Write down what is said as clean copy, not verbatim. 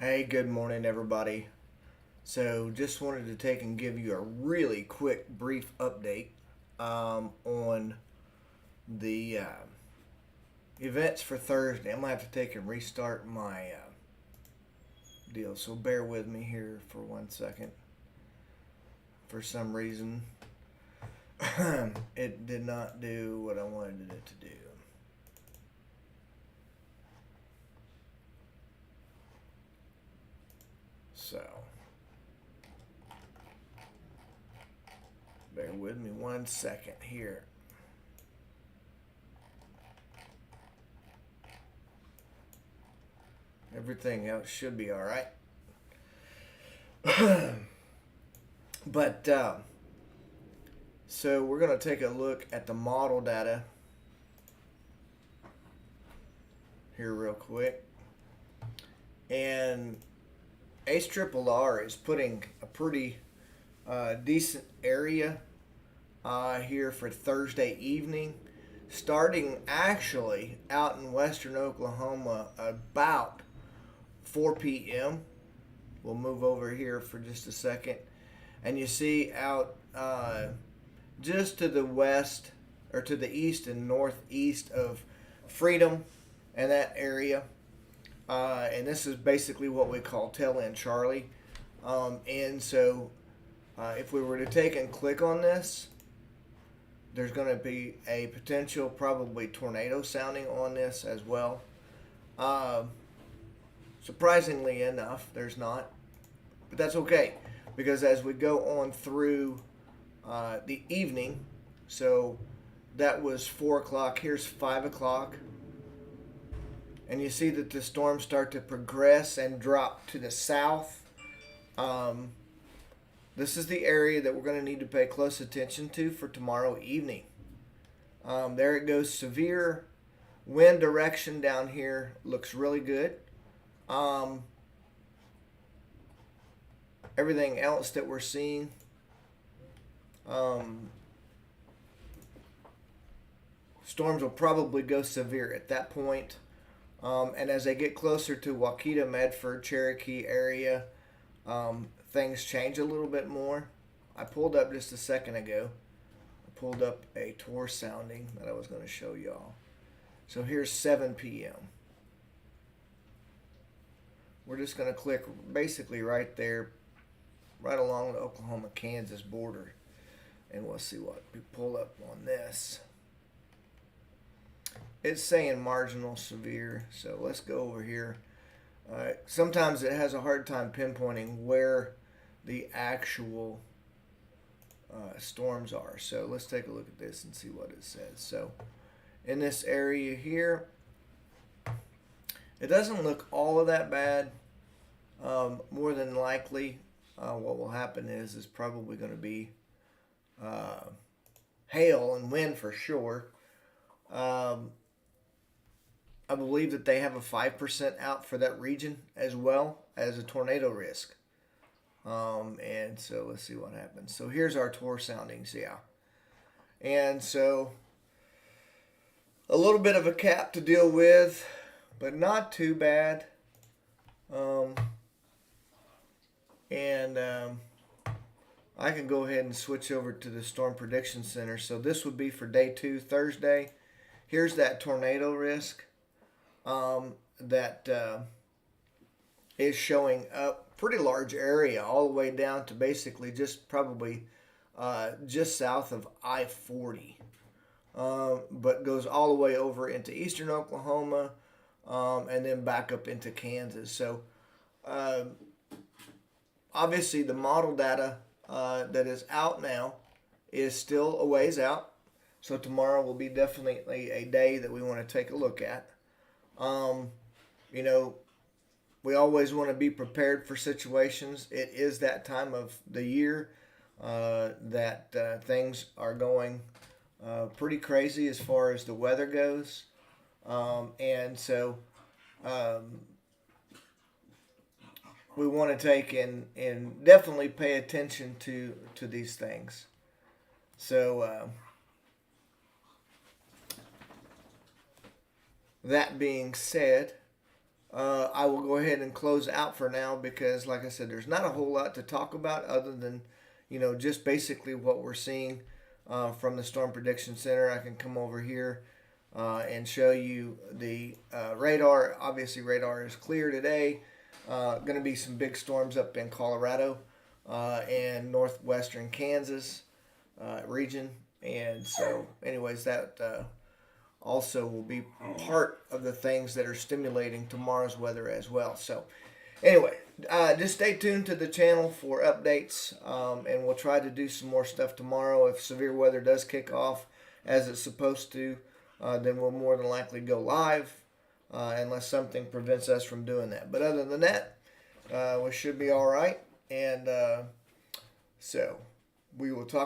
Hey, good morning, everybody. So, just wanted to take and give you a really quick, brief update on the events for Thursday. I'm gonna have to take and restart my deal, so bear with me here for 1 second. For some reason, it did not do what I wanted it to do. So, bear with me 1 second here. Everything else should be all right. But so we're going to take a look at the model data here real quick. And ACRRR is putting a pretty decent area here for Thursday evening, starting actually out in western Oklahoma about 4 p.m. We'll move over here for just a second. And you see out just to the west or to the east and northeast of Freedom and that area. And this is basically what we call tail end Charlie. And so if we were to take and click on this, there's going to be a potential probably tornado sounding on this as well. Surprisingly enough, there's not. But that's okay, because as we go on through the evening, so that was 4 o'clock, here's 5 o'clock, and you see that the storms start to progress and drop to the south. This is the area that we're going to need to pay close attention to for tomorrow evening. There it goes, severe wind direction down here, looks really good. Everything else that we're seeing, storms will probably go severe at that point. And as they get closer to Waukeeta, Medford, Cherokee area, things change a little bit more. I pulled up just a second ago. I pulled up a tour sounding that I was going to show y'all. So here's 7 p.m. We're just going to click basically right there, right along the Oklahoma-Kansas border. And we'll see what we pull up on this. It's saying marginal severe, so let's go over here. Sometimes it has a hard time pinpointing where the actual storms are. So let's take a look at this and see what it says. So in this area here, it doesn't look all of that bad. More than likely, what will happen is probably going to be hail and wind for sure. I believe that they have a 5% out for that region as well as a tornado risk. And so let's see what happens. So here's our tour soundings, yeah. And so a little bit of a cap to deal with, but not too bad. I can go ahead and switch over to the Storm Prediction Center. So this would be for day 2, Thursday. Here's that tornado risk that is showing up pretty large area all the way down to basically just probably just south of I-40, but goes all the way over into eastern Oklahoma and then back up into Kansas. So obviously the model data that is out now is still a ways out. So tomorrow will be definitely a day that we want to take a look at. You know, we always want to be prepared for situations. It is that time of the year that things are going pretty crazy as far as the weather goes. And so we want to take and definitely pay attention to these things. So that being said, I will go ahead and close out for now because, like I said, there's not a whole lot to talk about other than, just basically what we're seeing from the Storm Prediction Center. I can come over here and show you the radar. Obviously, radar is clear today. Going to be some big storms up in Colorado and northwestern Kansas region. And so, anyways, that also will be part of the things that are stimulating tomorrow's weather as well. So, anyway, just stay tuned to the channel for updates, and we'll try to do some more stuff tomorrow. If severe weather does kick off as it's supposed to, then we'll more than likely go live, unless something prevents us from doing that. But other than that, we should be all right. And so we will talk.